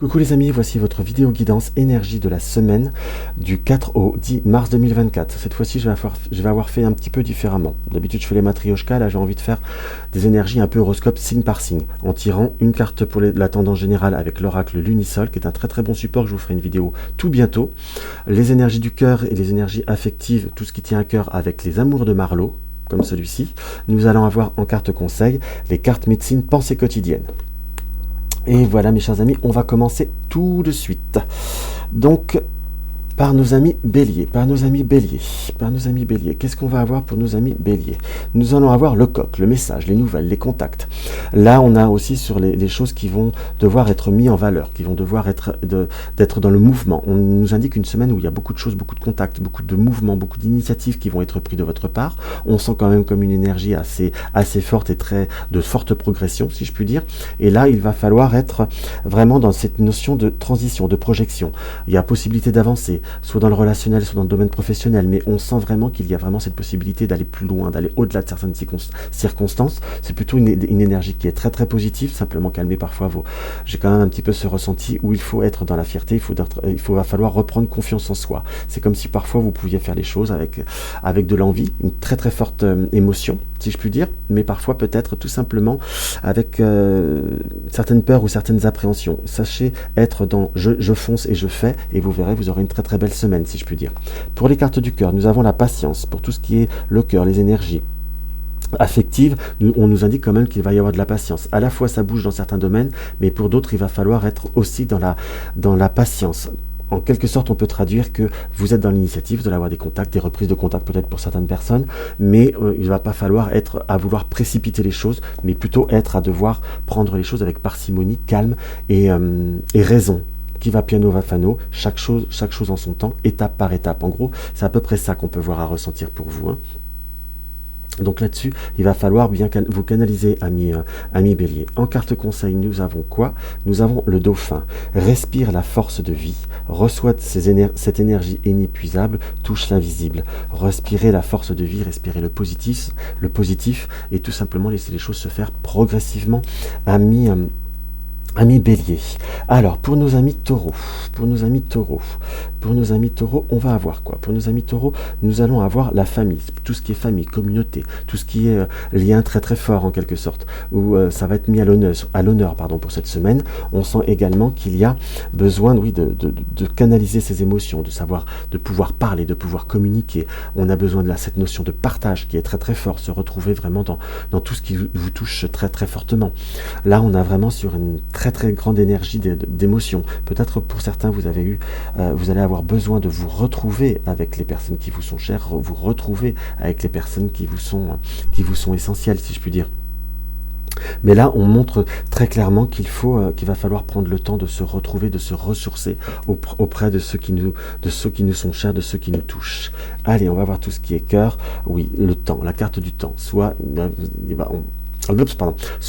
Coucou les amis, voici votre vidéo guidance énergie de la semaine du 4 au 10 mars 2024. Cette fois-ci, je vais avoir fait un petit peu différemment. D'habitude, je fais les matrioshkas. Là, j'ai envie de faire des énergies un peu horoscope signe par signe, en tirant une carte pour la tendance générale avec l'oracle Lunisol, qui est un très très bon support. Je vous ferai une vidéo tout bientôt. Les énergies du cœur et les énergies affectives, tout ce qui tient à cœur avec les amours de Marlowe, comme celui-ci. Nous allons avoir en carte conseil les cartes médecine pensée quotidienne. Et voilà mes chers amis, on va commencer tout de suite. Donc, par nos amis béliers, qu'est-ce qu'on va avoir pour nos amis béliers? Nous allons avoir le coq, le message, les nouvelles, les contacts. Là, on a aussi sur les choses qui vont devoir être mises en valeur, qui vont devoir d'être dans le mouvement. On nous indique une semaine où il y a beaucoup de choses, beaucoup de contacts, beaucoup de mouvements, beaucoup d'initiatives qui vont être prises de votre part. On sent quand même comme une énergie assez forte et de forte progression, si je puis dire. Et là, il va falloir être vraiment dans cette notion de transition, de projection. Il y a possibilité d'avancer, soit dans le relationnel, soit dans le domaine professionnel, mais on sent vraiment qu'il y a vraiment cette possibilité d'aller plus loin, d'aller au-delà de certaines circonstances. C'est plutôt une énergie qui est très très positive, simplement calmer parfois j'ai quand même un petit peu ce ressenti où il faut être dans la fierté, va falloir reprendre confiance en soi. C'est comme si parfois vous pouviez faire les choses avec de l'envie, une très très forte émotion, si je puis dire, mais parfois peut-être tout simplement avec certaines peurs ou certaines appréhensions. Sachez être dans je fonce et je fais, et vous verrez, vous aurez une très très belle semaine, si je puis dire. Pour les cartes du cœur, nous avons la patience, pour tout ce qui est le cœur, les énergies affective, on nous indique quand même qu'il va y avoir de la patience. À la fois ça bouge dans certains domaines, mais pour d'autres il va falloir être aussi dans la patience. En quelque sorte, on peut traduire que vous êtes dans l'initiative, vous allez avoir des contacts, des reprises de contact peut-être pour certaines personnes, mais il ne va pas falloir être à vouloir précipiter les choses, mais plutôt être à devoir prendre les choses avec parcimonie, calme et raison. Qui va piano va fano, chaque chose en son temps, étape par étape. En gros, c'est à peu près ça qu'on peut voir à ressentir pour vous. Donc là-dessus, il va falloir bien vous canaliser, amis bélier. En carte conseil, nous avons quoi? Nous avons le dauphin. Respire la force de vie, reçoit cette énergie inépuisable, touche l'invisible. Respirez la force de vie, respirez le positif, et tout simplement laisser les choses se faire progressivement, amis bélier. Alors, pour nos amis taureaux, on va avoir quoi? Pour nos amis taureaux, nous allons avoir la famille, tout ce qui est famille, communauté, tout ce qui est lien très très fort en quelque sorte, où ça va être mis à l'honneur pour cette semaine. On sent également qu'il y a besoin, oui, de canaliser ses émotions, de pouvoir parler, de pouvoir communiquer. On a besoin de cette notion de partage qui est très très fort, se retrouver vraiment dans tout ce qui vous touche très très fortement. Là, on a vraiment sur une très très grande énergie d'émotion. Peut-être pour certains, vous allez avoir besoin de vous retrouver avec les personnes qui vous sont chères, vous retrouver avec les personnes qui vous sont essentielles, si je puis dire. Mais là, on montre très clairement qu'il va falloir prendre le temps de se retrouver, de se ressourcer auprès de ceux qui nous sont chers, de ceux qui nous touchent. Allez, on va voir tout ce qui est cœur. Oui, le temps, la carte du temps. Soit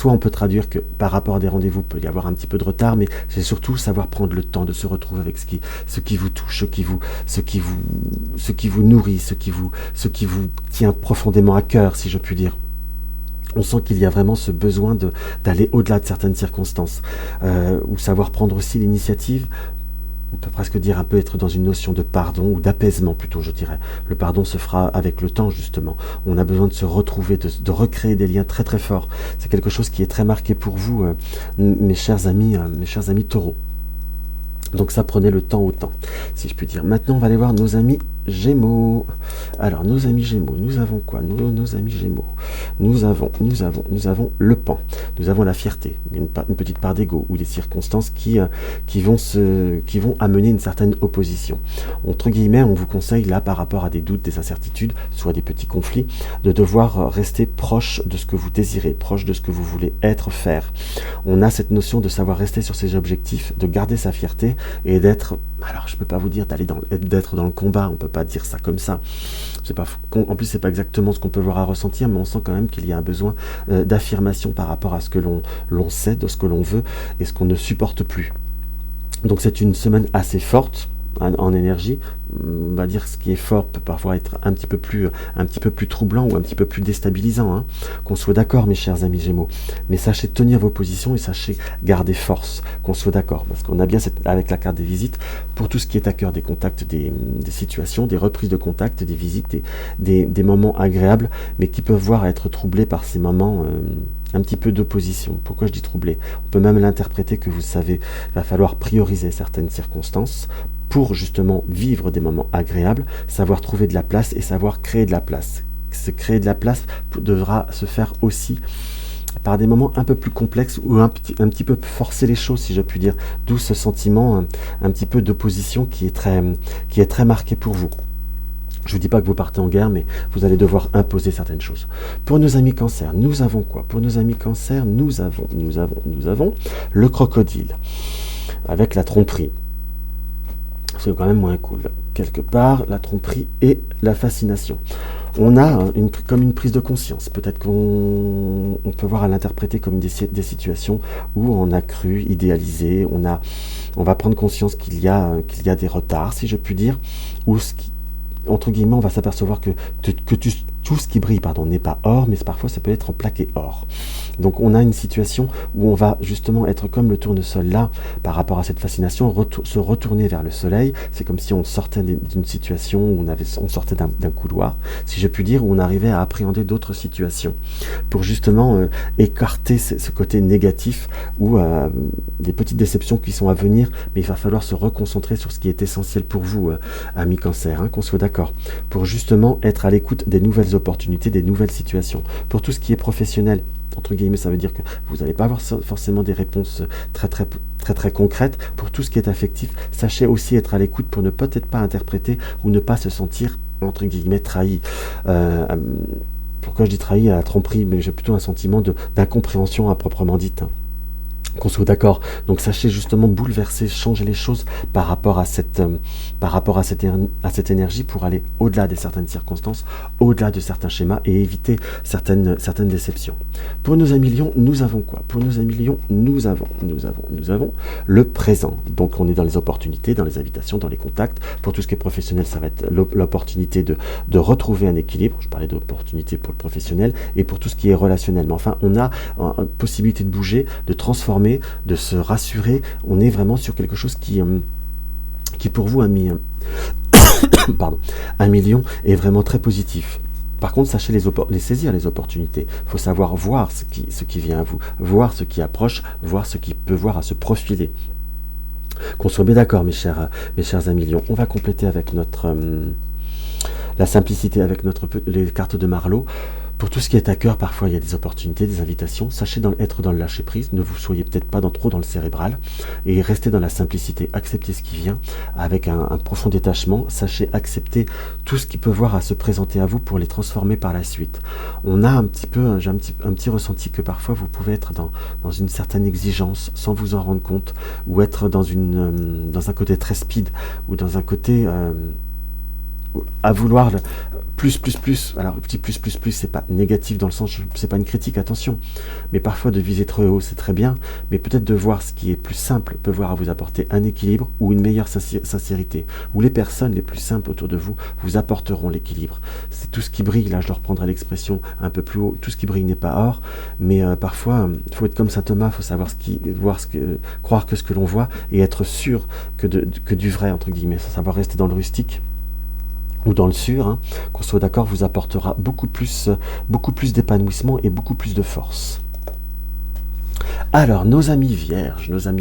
on peut traduire que par rapport à des rendez-vous, il peut y avoir un petit peu de retard, mais c'est surtout savoir prendre le temps de se retrouver avec ce qui vous touche, ce qui vous nourrit, ce qui vous tient profondément à cœur, si je puis dire. On sent qu'il y a vraiment ce besoin d'aller au-delà de certaines circonstances, ou savoir prendre aussi l'initiative. On peut presque dire un peu être dans une notion de pardon ou d'apaisement plutôt, je dirais. Le pardon se fera avec le temps, justement. On a besoin de se retrouver, de recréer des liens très très forts. C'est quelque chose qui est très marqué pour vous, mes chers amis taureaux. Donc ça, prenez le temps au temps, si je puis dire. Maintenant, on va aller voir nos amis Gémeaux. Alors, nos amis Gémeaux, nous avons quoi? Nos amis Gémeaux. Nous avons le pan. Nous avons la fierté, une petite part d'ego ou des circonstances qui vont amener une certaine opposition. Entre guillemets, on vous conseille là, par rapport à des doutes, des incertitudes, soit des petits conflits, de devoir rester proche de ce que vous désirez, proche de ce que vous voulez faire. On a cette notion de savoir rester sur ses objectifs, de garder sa fierté et d'être, alors je peux pas vous dire d'être dans le combat, on peut pas dire ça comme ça. En plus, c'est pas exactement ce qu'on peut voir à ressentir, mais on sent quand même qu'il y a un besoin d'affirmation par rapport à ce que l'on sait, de ce que l'on veut et ce qu'on ne supporte plus. Donc c'est une semaine assez forte, en énergie, on va dire ce qui est fort peut parfois être un petit peu plus troublant ou un petit peu plus déstabilisant, hein. Qu'on soit d'accord, mes chers amis Gémeaux, mais sachez tenir vos positions et sachez garder force, qu'on soit d'accord, parce qu'on a bien avec la carte des visites, pour tout ce qui est à cœur, des contacts, des situations, des reprises de contact, des visites, des moments agréables, mais qui peuvent voir être troublés par ces moments un petit peu d'opposition. Pourquoi je dis troublé? On peut même l'interpréter que vous savez, il va falloir prioriser certaines circonstances pour justement vivre des moments agréables, savoir trouver de la place et savoir créer de la place. Se créer de la place devra se faire aussi par des moments un peu plus complexes ou un petit peu forcer les choses, si je puis dire. D'où ce sentiment un petit peu d'opposition qui est très marqué pour vous. Je ne vous dis pas que vous partez en guerre, mais vous allez devoir imposer certaines choses. Pour nos amis Cancer, nous avons quoi? Pour nos amis Cancer, nous avons le crocodile, avec la tromperie. C'est quand même moins cool. Quelque part, la tromperie et la fascination. On a comme une prise de conscience. Peut-être qu'on peut voir à l'interpréter comme des situations où on a cru, idéalisé, on va prendre conscience qu'il y a des retards, si je puis dire, ou entre guillemets, on va s'apercevoir que tout ce qui brille, n'est pas or, mais parfois ça peut être en plaqué or. Donc on a une situation où on va justement être comme le tournesol là, par rapport à cette fascination, se retourner vers le soleil. C'est comme si on sortait d'une situation où on sortait d'un couloir, si je puis dire, où on arrivait à appréhender d'autres situations, pour justement écarter ce côté négatif ou des petites déceptions qui sont à venir, mais il va falloir se reconcentrer sur ce qui est essentiel pour vous, amis Cancer, hein, qu'on soit d'accord, pour justement être à l'écoute des nouvelles opportunités, des nouvelles situations. Pour tout ce qui est professionnel, entre guillemets, ça veut dire que vous n'allez pas avoir forcément des réponses très concrètes. Pour tout ce qui est affectif, sachez aussi être à l'écoute pour ne peut-être pas interpréter ou ne pas se sentir, entre guillemets, trahi. Pourquoi je dis trahi à la tromperie, mais j'ai plutôt un sentiment d'incompréhension à proprement dite, hein. Qu'on soit d'accord. Donc sachez justement bouleverser, changer les choses par rapport à cette énergie pour aller au-delà de certaines circonstances, au-delà de certains schémas et éviter certaines déceptions. Pour nos amis Lions, nous avons quoi? Pour nos amis Lions, nous avons le présent. Donc on est dans les opportunités, dans les invitations, dans les contacts. Pour tout ce qui est professionnel, ça va être l'opportunité de retrouver un équilibre. Je parlais d'opportunité pour le professionnel et pour tout ce qui est relationnel. Mais enfin, on a une possibilité de bouger, de transformer, de se rassurer. On est vraiment sur quelque chose qui pour vous, un million, est vraiment très positif. Par contre, sachez les saisir, les opportunités. Il faut savoir voir ce qui vient à vous, voir ce qui approche, voir ce qui peut voir à se profiler. Qu'on soit bien d'accord, mes chers amis Lions. On va compléter avec la simplicité, avec les cartes de Marlowe. Pour tout ce qui est à cœur, parfois il y a des opportunités, des invitations. Sachez être dans le lâcher prise, ne vous soyez peut-être pas trop dans le cérébral et restez dans la simplicité. Acceptez ce qui vient avec un profond détachement. Sachez accepter tout ce qui peut voir à se présenter à vous pour les transformer par la suite. On a j'ai un petit ressenti que parfois vous pouvez être dans une certaine exigence sans vous en rendre compte, ou être dans un côté très speed, ou dans un côté à vouloir plus. Alors petit plus, c'est pas négatif dans le sens, c'est pas une critique, attention, mais parfois de viser trop haut c'est très bien, mais peut-être de voir ce qui est plus simple peut voir à vous apporter un équilibre ou une meilleure sincérité, où les personnes les plus simples autour de vous apporteront l'équilibre. C'est tout ce qui brille, là je leur reprendrai l'expression un peu plus haut, tout ce qui brille n'est pas or, mais parfois il faut être comme saint Thomas, il faut savoir croire que ce que l'on voit et être sûr que du vrai, entre guillemets, savoir rester dans le rustique ou dans le sûr, hein, qu'on soit d'accord, vous apportera beaucoup plus d'épanouissement et beaucoup plus de force. Alors, nos amis vierges, nous avons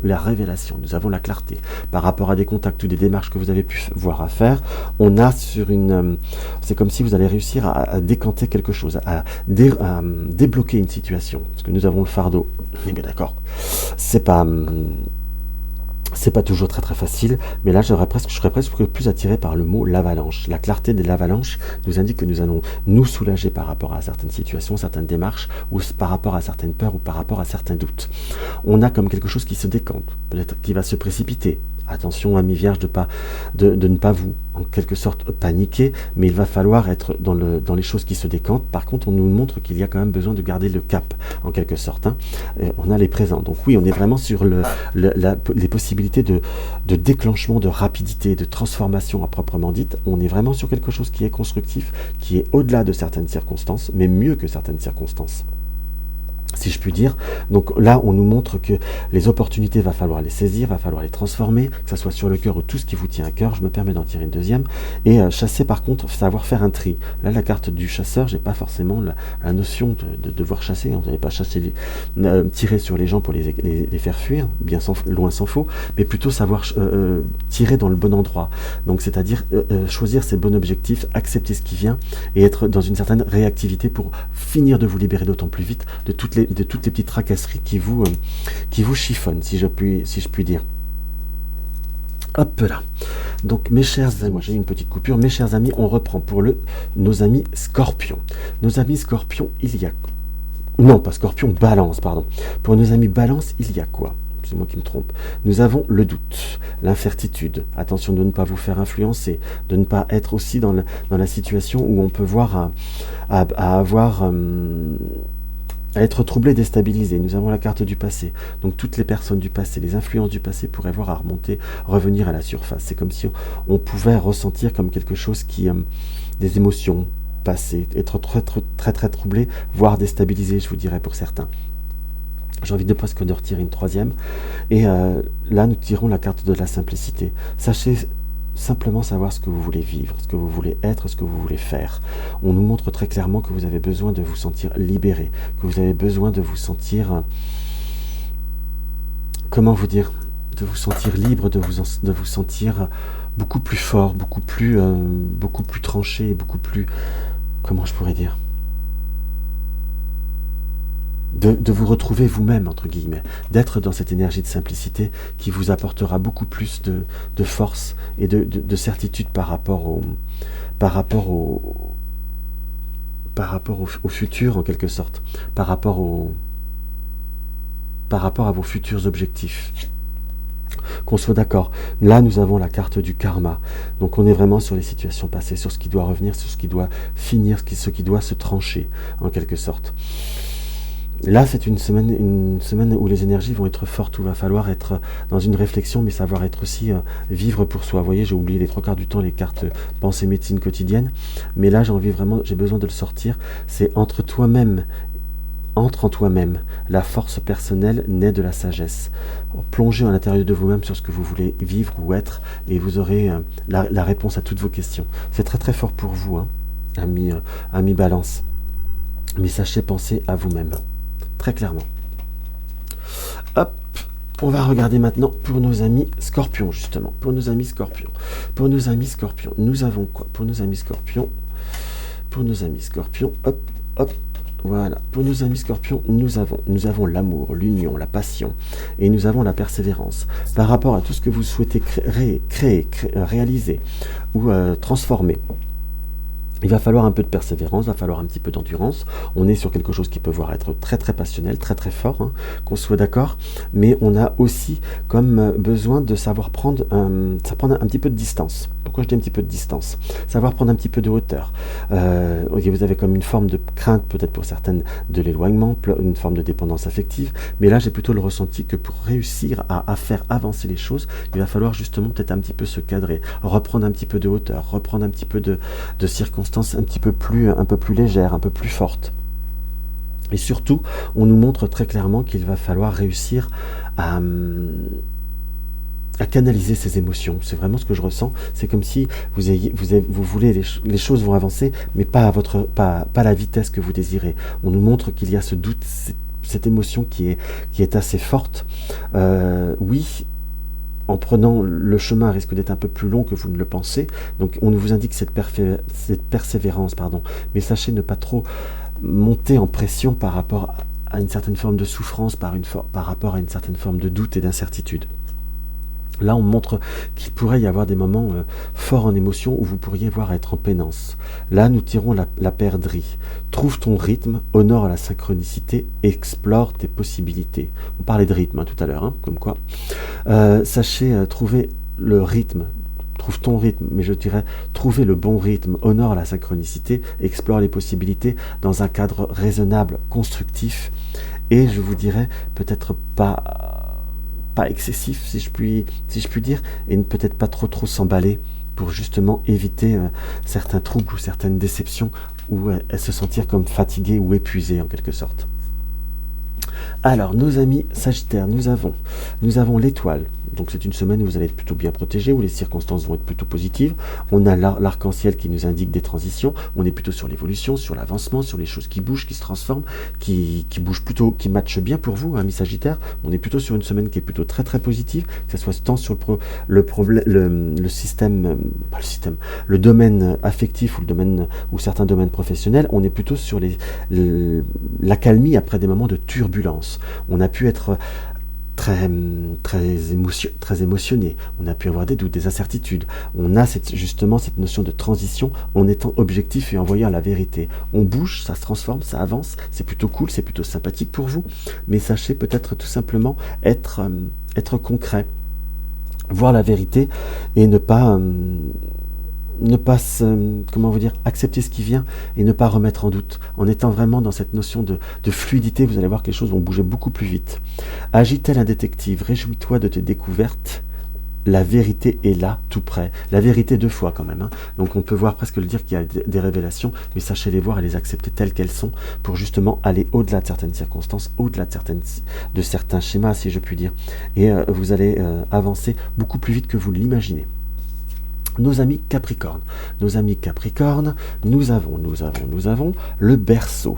la révélation, nous avons la clarté. Par rapport à des contacts ou des démarches que vous avez pu voir à faire, on a c'est comme si vous allez réussir à décanter quelque chose, à débloquer une situation. Parce que nous avons le fardeau. On est bien d'accord. C'est pas toujours très facile, mais là je serais presque plus attiré par le mot l'avalanche. La clarté de l'avalanche nous indique que nous allons nous soulager par rapport à certaines situations, certaines démarches, ou par rapport à certaines peurs, ou par rapport à certains doutes. On a comme quelque chose qui se décante, peut-être qui va se précipiter, Attention, amis vierges, de ne pas vous, en quelque sorte, paniquer, mais il va falloir être dans les choses qui se décantent. Par contre, on nous montre qu'il y a quand même besoin de garder le cap, en quelque sorte. Hein. On a les présents. Donc oui, on est vraiment sur les possibilités de déclenchement, de rapidité, de transformation à proprement dite. On est vraiment sur quelque chose qui est constructif, qui est au-delà de certaines circonstances, mais mieux que certaines circonstances, si je puis dire. Donc là, on nous montre que les opportunités, va falloir les saisir, va falloir les transformer, que ce soit sur le cœur ou tout ce qui vous tient à cœur. Je me permets d'en tirer une deuxième. Et chasser, par contre, savoir faire un tri. Là, la carte du chasseur, j'ai pas forcément la notion de devoir chasser. Vous n'allez pas chasser, tirer sur les gens pour les faire fuir, loin s'en faut, mais plutôt savoir tirer dans le bon endroit. Donc, c'est-à-dire choisir ses bons objectifs, accepter ce qui vient et être dans une certaine réactivité pour finir de vous libérer d'autant plus vite de toutes les petites tracasseries qui vous chiffonnent, si je puis dire. Hop là. Donc mes chers amis, moi j'ai eu une petite coupure, mes chers amis, on reprend pour nos amis Scorpions. Nos amis Scorpions, il y a... Non, pas Scorpion, Balance, pardon. Pour nos amis Balance, il y a quoi? C'est moi qui me trompe. Nous avons le doute, l'incertitude. Attention de ne pas vous faire influencer, de ne pas être aussi dans la situation où on peut voir à être troublé, déstabilisé. Nous avons la carte du passé. Donc toutes les personnes du passé, les influences du passé pourraient voir à remonter, revenir à la surface. C'est comme si on pouvait ressentir comme quelque chose des émotions passées, être très troublé, voire déstabilisé, je vous dirais pour certains. J'ai envie de presque de retirer une troisième. Et là, nous tirons la carte de la simplicité. Sachez simplement savoir ce que vous voulez vivre, ce que vous voulez être, ce que vous voulez faire. On nous montre très clairement que vous avez besoin de vous sentir libéré, que vous avez besoin de vous sentir... comment vous dire? De vous sentir libre, de vous sentir beaucoup plus fort, beaucoup plus tranché, beaucoup plus... comment je pourrais dire? De vous retrouver vous-même, entre guillemets, d'être dans cette énergie de simplicité qui vous apportera beaucoup plus de force et de certitude par rapport au futur, en quelque sorte, par rapport à vos futurs objectifs. Qu'on soit d'accord. Là, nous avons la carte du karma. Donc, on est vraiment sur les situations passées, sur ce qui doit revenir, sur ce qui doit finir, ce qui doit se trancher, en quelque sorte. Là, c'est une semaine où les énergies vont être fortes, où il va falloir être dans une réflexion, mais savoir être aussi vivre pour soi. Vous voyez, j'ai oublié les 3/4 du temps les cartes pensée médecine quotidienne, mais là, j'ai besoin de le sortir. C'est entre en toi-même. La force personnelle naît de la sagesse. Plongez à l'intérieur de vous-même sur ce que vous voulez vivre ou être, et vous aurez la réponse à toutes vos questions. C'est très très fort pour vous, hein, amis Balance. Mais sachez penser à vous-même. Très clairement. Hop, on va regarder maintenant pour nos amis Scorpions, justement. Pour nos amis Scorpions. Pour nos amis Scorpions, nous avons quoi? Pour nos amis Scorpions, hop, hop, voilà. Pour nos amis Scorpions, nous avons l'amour, l'union, la passion, et nous avons la persévérance. Par rapport à tout ce que vous souhaitez créer, réaliser ou transformer, il va falloir un peu de persévérance, il va falloir un petit peu d'endurance. On est sur quelque chose qui peut voir être très très passionnel, très très fort, hein, qu'on soit d'accord. Mais on a aussi comme besoin de savoir prendre un petit peu de distance. Pourquoi je dis un petit peu de distance? Savoir prendre un petit peu de hauteur. Vous avez comme une forme de crainte, peut-être pour certaines, de l'éloignement, une forme de dépendance affective. Mais là, j'ai plutôt le ressenti que pour réussir à faire avancer les choses, il va falloir justement peut-être un petit peu se cadrer, reprendre un petit peu de hauteur, reprendre un petit peu de circonstances un peu plus légère, un peu plus forte. Et surtout, on nous montre très clairement qu'il va falloir réussir à canaliser ses émotions. C'est vraiment ce que je ressens. C'est comme si vous voulez les choses vont avancer, mais pas à la vitesse que vous désirez. On nous montre qu'il y a ce doute, cette émotion qui est assez forte. Oui. En prenant le chemin risque d'être un peu plus long que vous ne le pensez. Donc on vous indique cette persévérance, mais sachez ne pas trop monter en pression par rapport à une certaine forme de souffrance, par rapport à une certaine forme de doute et d'incertitude. Là, on montre qu'il pourrait y avoir des moments forts en émotion où vous pourriez voir être en pénance. Là, nous tirons la perdrix. Trouve ton rythme, honore la synchronicité, explore tes possibilités. On parlait de rythme tout à l'heure, comme quoi. Sachez trouver le rythme. Trouve ton rythme, mais je dirais trouver le bon rythme, honore la synchronicité, explore les possibilités dans un cadre raisonnable, constructif, et je vous dirais peut-être pas excessif, si je puis dire, et peut-être pas trop s'emballer pour justement éviter certains troubles ou certaines déceptions ou se sentir comme fatigué ou épuisé en quelque sorte. Alors, nos amis Sagittaires, nous avons l'étoile. Donc c'est une semaine où vous allez être plutôt bien protégé, où les circonstances vont être plutôt positives. On a l'arc-en-ciel qui nous indique des transitions. On est plutôt sur l'évolution, sur l'avancement, sur les choses qui bougent, qui se transforment, qui bougent plutôt, qui matchent bien pour vous, amis Sagittaires. On est plutôt sur une semaine qui est plutôt très positive, que ce soit tant sur le domaine affectif ou certains domaines professionnels. On est plutôt sur l'accalmie après des moments de turbulence. On a pu être très émotionné, on a pu avoir des doutes, des incertitudes, on a justement cette notion de transition en étant objectif et en voyant la vérité. On bouge, ça se transforme, ça avance, c'est plutôt cool, c'est plutôt sympathique pour vous, mais sachez peut-être tout simplement être concret, voir la vérité et ne pas accepter ce qui vient et ne pas remettre en doute. En étant vraiment dans cette notion de fluidité, vous allez voir que les choses vont bouger beaucoup plus vite. Agis-tel un détective, réjouis-toi de tes découvertes. La vérité est là, tout près. La vérité 2 fois quand même. Donc on peut voir presque le dire qu'il y a des révélations, mais sachez les voir et les accepter telles qu'elles sont pour justement aller au-delà de certaines circonstances, au-delà de certains schémas, si je puis dire. Et vous allez avancer beaucoup plus vite que vous l'imaginez. Nos amis Capricorne, nous avons le berceau,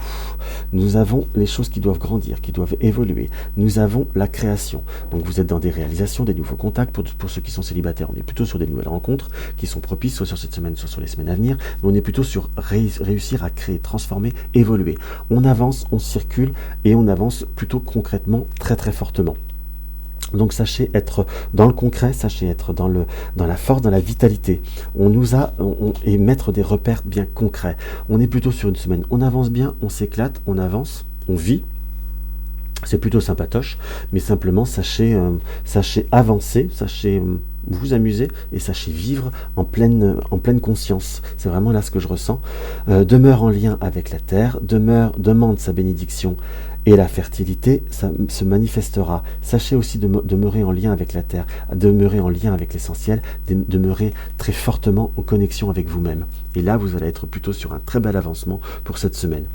nous avons les choses qui doivent grandir, qui doivent évoluer, nous avons la création. Donc vous êtes dans des réalisations, des nouveaux contacts, pour ceux qui sont célibataires, on est plutôt sur des nouvelles rencontres qui sont propices, soit sur cette semaine, soit sur les semaines à venir, mais on est plutôt sur réussir à créer, transformer, évoluer. On avance, on circule et on avance plutôt concrètement, très fortement. Donc sachez être dans le concret, sachez être dans la force, dans la vitalité. Et mettre des repères bien concrets. On est plutôt sur une semaine, on avance bien, on s'éclate, on avance, on vit. C'est plutôt sympatoche, mais simplement sachez avancer, sachez vous amuser et sachez vivre en pleine conscience. C'est vraiment là ce que je ressens. Demeure en lien avec la terre, demande sa bénédiction et la fertilité, ça se manifestera. Sachez aussi demeurer en lien avec la terre, demeurer en lien avec l'essentiel, demeurer très fortement en connexion avec vous-même. Et là, vous allez être plutôt sur un très bel avancement pour cette semaine.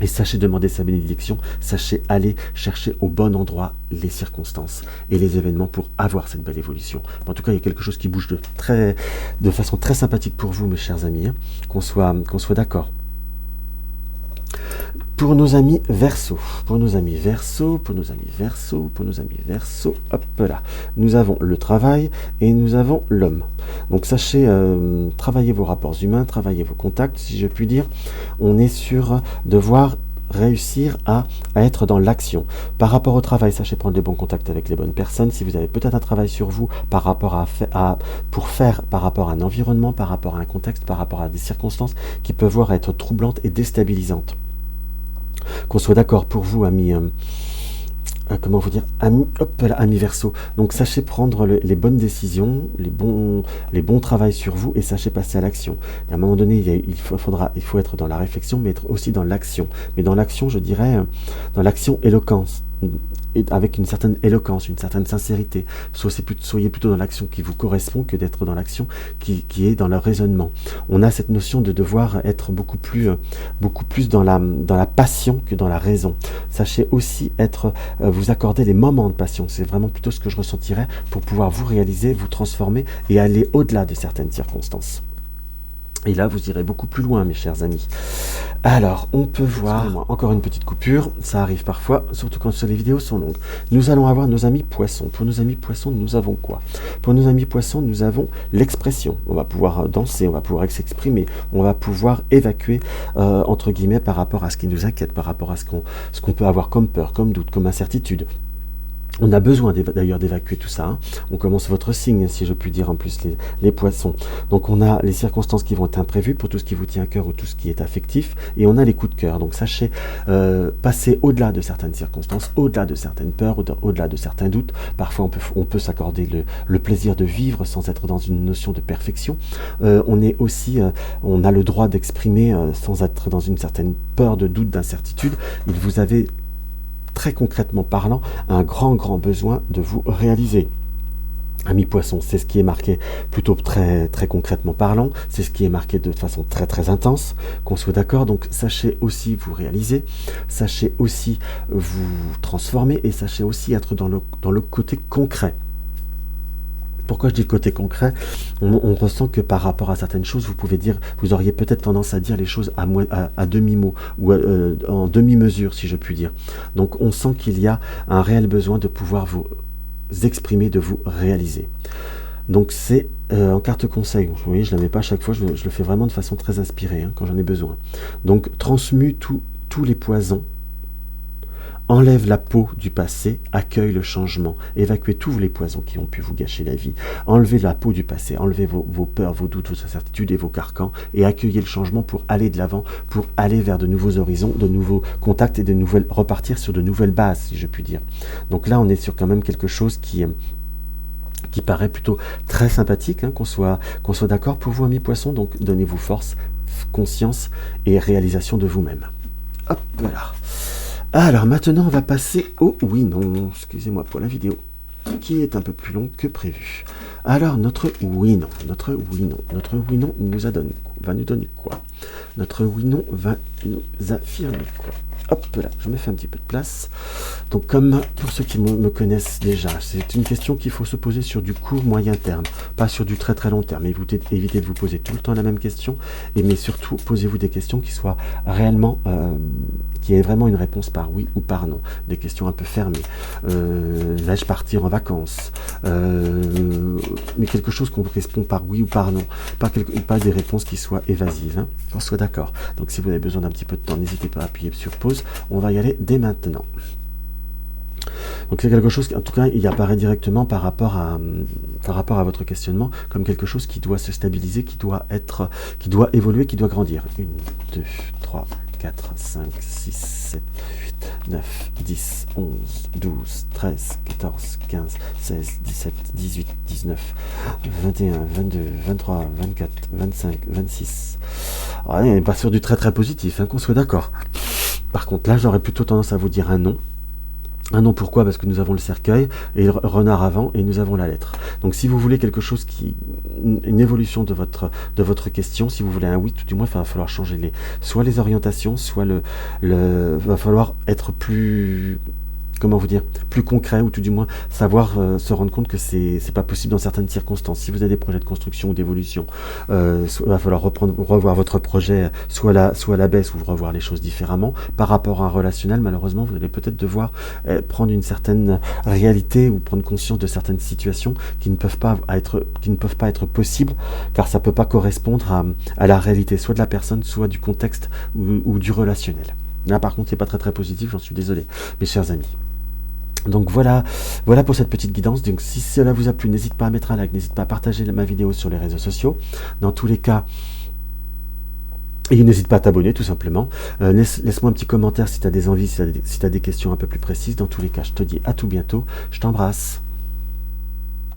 Et sachez demander sa bénédiction, sachez aller chercher au bon endroit les circonstances et les événements pour avoir cette belle évolution. En tout cas, il y a quelque chose qui bouge de façon très sympathique pour vous, mes chers amis, qu'on soit d'accord. Pour nos amis Verseau, hop là, nous avons le travail et nous avons l'homme. Donc sachez travailler vos rapports humains, travailler vos contacts, si je puis dire. On est sur devoir réussir à être dans l'action. Par rapport au travail, sachez prendre les bons contacts avec les bonnes personnes. Si vous avez peut-être un travail sur vous par rapport par rapport à un environnement, par rapport à un contexte, par rapport à des circonstances qui peuvent être troublantes et déstabilisantes. Qu'on soit d'accord pour vous, amis, amis Verseau. Donc sachez prendre les bonnes décisions, les bons travails sur vous et sachez passer à l'action. À un moment donné, il faut être dans la réflexion, mais être aussi dans l'action. Mais dans l'action, je dirais, dans l'action éloquence. Et avec une certaine éloquence, une certaine sincérité. Soyez plutôt dans l'action qui vous correspond que d'être dans l'action qui est dans le raisonnement. On a cette notion de devoir être beaucoup plus dans la passion que dans la raison. Sachez aussi vous accorder les moments de passion. C'est vraiment plutôt ce que je ressentirais pour pouvoir vous réaliser, vous transformer et aller au-delà de certaines circonstances. Et là, vous irez beaucoup plus loin, mes chers amis. Alors, on peut voir, encore une petite coupure, ça arrive parfois, surtout quand les vidéos sont longues. Nous allons avoir nos amis poissons. Pour nos amis poissons, nous avons quoi? Pour nos amis poissons, nous avons l'expression. On va pouvoir danser, on va pouvoir s'exprimer, on va pouvoir évacuer, entre guillemets, par rapport à ce qui nous inquiète, par rapport à ce qu'on peut avoir comme peur, comme doute, comme incertitude. On a besoin d'ailleurs d'évacuer tout ça. Hein. On commence votre signe, si je puis dire, en plus les poissons. Donc on a les circonstances qui vont être imprévues pour tout ce qui vous tient à cœur ou tout ce qui est affectif, et on a les coups de cœur. Donc sachez passer au-delà de certaines circonstances, au-delà de certaines peurs, au-delà de certains doutes. Parfois on peut s'accorder le plaisir de vivre sans être dans une notion de perfection. On est aussi, on a le droit d'exprimer sans être dans une certaine peur, de doute, d'incertitude. Vous avez très concrètement parlant, un grand besoin de vous réaliser. Ami Poisson, c'est ce qui est marqué plutôt très concrètement parlant, c'est ce qui est marqué de façon très intense, qu'on soit d'accord. Donc sachez aussi vous réaliser, sachez aussi vous transformer et sachez aussi être dans le côté concret. Pourquoi je dis le côté concret? On ressent que par rapport à certaines choses, vous auriez peut-être tendance à dire les choses à demi-mot ou en demi-mesure, si je puis dire. Donc on sent qu'il y a un réel besoin de pouvoir vous exprimer, de vous réaliser. Donc c'est en carte conseil. Vous voyez, je ne la mets pas à chaque fois, je le fais vraiment de façon très inspirée hein, quand j'en ai besoin. Donc transmue tous les poisons. Enlève la peau du passé, accueille le changement, évacuez tous les poisons qui ont pu vous gâcher la vie. Enlevez la peau du passé, enlevez vos peurs, vos doutes, vos incertitudes et vos carcans et accueillez le changement pour aller de l'avant, pour aller vers de nouveaux horizons, de nouveaux contacts et repartir sur de nouvelles bases, si je puis dire. Donc là, on est sur quand même quelque chose qui paraît plutôt très sympathique, hein, qu'on soit d'accord pour vous, amis poissons. Donc donnez-vous force, conscience et réalisation de vous-même. Hop, voilà. Alors maintenant on va passer au oui non, excusez-moi pour la vidéo qui est un peu plus longue que prévu. Alors notre oui non va nous donner quoi? Notre oui non va nous affirmer quoi? Hop là, je me fais un petit peu de place. Donc comme pour ceux qui me connaissent déjà, c'est une question qu'il faut se poser sur du court moyen terme, pas sur du très long terme. Évitez de vous poser tout le temps la même question, mais surtout posez-vous des questions qui soient réellement, qui aient vraiment une réponse par oui ou par non. Des questions un peu fermées. Vais-je partir en vacances? Mais quelque chose qu'on répond par oui ou par non. Pas des réponses qui soient évasives. Hein, qu'on soit d'accord. Donc si vous avez besoin d'un petit peu de temps, n'hésitez pas à appuyer sur pause. On va y aller dès maintenant. Donc c'est quelque chose, en tout cas, il apparaît directement par rapport à votre questionnement comme quelque chose qui doit se stabiliser, qui doit évoluer, qui doit grandir. 1, 2, 3, 4, 5, 6, 7, 8, 9, 10, 11, 12, 13, 14, 15, 16, 17, 18, 19, 21, 22, 23, 24, 25, 26. Alors, on n'est pas sur du très positif, hein, qu'on soit d'accord. Par contre, là, j'aurais plutôt tendance à vous dire un non. Un non, pourquoi? Parce que nous avons le cercueil et le renard avant et nous avons la lettre. Donc si vous voulez quelque chose une évolution de votre question, si vous voulez un oui, tout du moins il va falloir changer soit les orientations, soit va falloir être plus, comment vous dire, plus concret, ou tout du moins savoir se rendre compte que c'est pas possible dans certaines circonstances. Si vous avez des projets de construction ou d'évolution, il va falloir revoir votre projet soit à la baisse, ou revoir les choses différemment. Par rapport à un relationnel, malheureusement, vous allez peut-être devoir prendre une certaine réalité ou prendre conscience de certaines situations qui ne peuvent pas être possibles, car ça peut pas correspondre à la réalité, soit de la personne, soit du contexte ou du relationnel. Là par contre c'est pas très positif, j'en suis désolé mes chers amis. Donc voilà pour cette petite guidance. Donc si cela vous a plu, n'hésite pas à mettre un like, n'hésite pas à partager ma vidéo sur les réseaux sociaux. Dans tous les cas, et n'hésite pas à t'abonner tout simplement. Laisse-moi un petit commentaire si tu as des envies, si tu as des questions un peu plus précises. Dans tous les cas, je te dis à tout bientôt. Je t'embrasse.